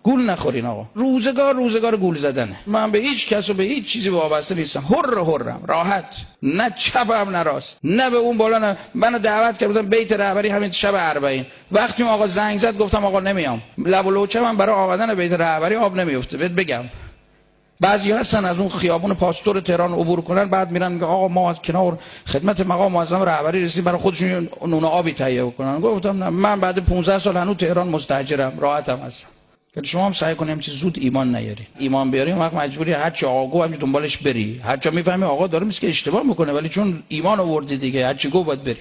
گول نخورین آقا. روزگار گول زدنه. من به هیچ کس و به هیچ چیزی وابسته نیستم. حرم راحت، نه چپم نه راست، نه به اون بالا نه. منو دعوت کردن بیت رهبری همین شب 40. وقتی آقا زنگ زد گفتم آقا نمیام. لب و لوچه من برای آمدن بیت رهبری آب نمیفته. بهت بگم بعضی هستن از اون خیابون پاستور تهران عبور کنن، بعد میرن میگن آقا ما از کنار خدمت مقام معظم رهبری رسیدیم، برای خودشون نون آبی تهیه کنن. گفتم نه، من بعد 15 سال هنوز تهران مستاجرم، راحتم هستم. که شما هم سعی کنیم چیز زود ایمان نیاری. ایمان بیاری وقت مجبوری هر چی آقا گفت همین دنبالش بری. هر جا میفهمی آقا داره میگه که اشتباه میکنه، ولی چون ایمان آوردی دیگه هر چی گفت باید بری.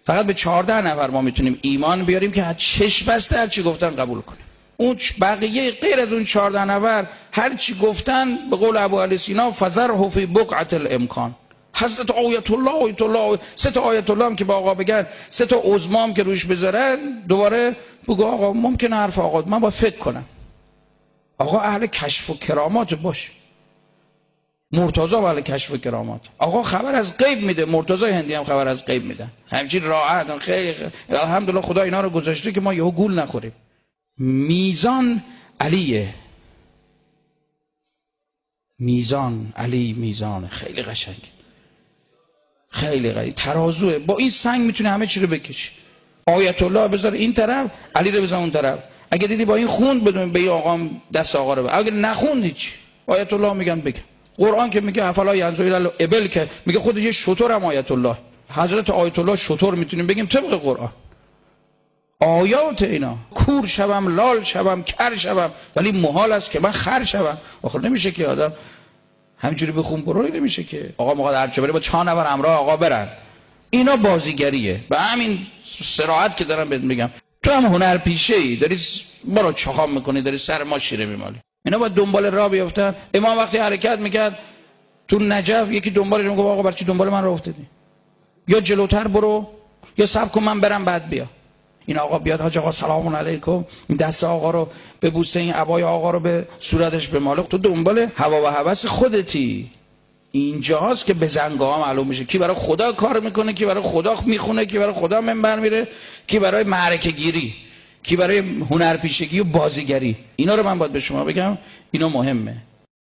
فقط به 14 نفر ما میتونیم ایمان بیاریم که هر چش بسته هر چی گفتن قبول کنیم. اون بقیه غیر از اون 14 نفر هر چی گفتن به قول ابو علی سینا فذره فی بقعه الامکان. حضرت آیت الله 3 تا آیت الله هم که با آقا بگن، 3 تا عظما هم که روش بذارن، دوباره بگو آقا ممکنه حرف آقا من با فکر کنم. آقا اهل کشف و کرامات باش. مرتضی اهل کشف و کرامات. آقا خبر از غیب میده، مرتضی هندی هم خبر از غیب میدن. همچین راحت خیلی الحمدلله خدا اینا رو گذاشته که ما یهو گول نخوریم. میزان علیه، میزان علی، میزان خیلی قشنگ، خیلی قشنگ، ترازوه. با این سنگ میتونه همه چی رو بکشی. آیت الله بذار این طرف، علی رو بذار اون طرف. اگه دیدی با این خوند بدون به این آقا دست آقا رو، اگه نخوند هیچ. آیت الله میگن بگم. قرآن که میگه افلا ینظرون الی الابل، که میگه خود یه شتر هم آیت الله. حضرت آیت الله شتر میتونیم بگیم طبق قرآن. آیات اینا کور شوم، لال شوم، کر شوم، ولی محال است که من خر شوم. آخر نمیشه که آدم همینجوری بخون برو، نمیشه که آقا موقع هر چه بره با 4 نفر همراه آقا برن. اینا بازیگریه. به همین صراحت که دارم بهت میگم، تو هم هنرپیشه‌ای، داری برو چخام میکنی، داری سر ما شیره میمالی. اینا باید دنبال راه بیفتن. امام وقتی حرکت میکرد تو نجف یکی دنبالش میگه آقا برای چی دنبال من راه افتادی؟ یا جلوتر برو یا صبر کن من برم بعد بیا. این آقا بیاد حاج آقا سلام علیکم، این دست آقا رو ببوسه، این عبای آقا رو به صورتش بماله. تو دنبال هوا و هوس خودتی. اینجاست که به زنگاه معلوم میشه کی برای خدا کار میکنه، کی برای خدا میخونه، کی برای خدا منبر میره، کی برای معرکه گیری، کی برای هنرپیشگی و بازیگری. اینا رو من باید به شما بگم، اینا مهمه.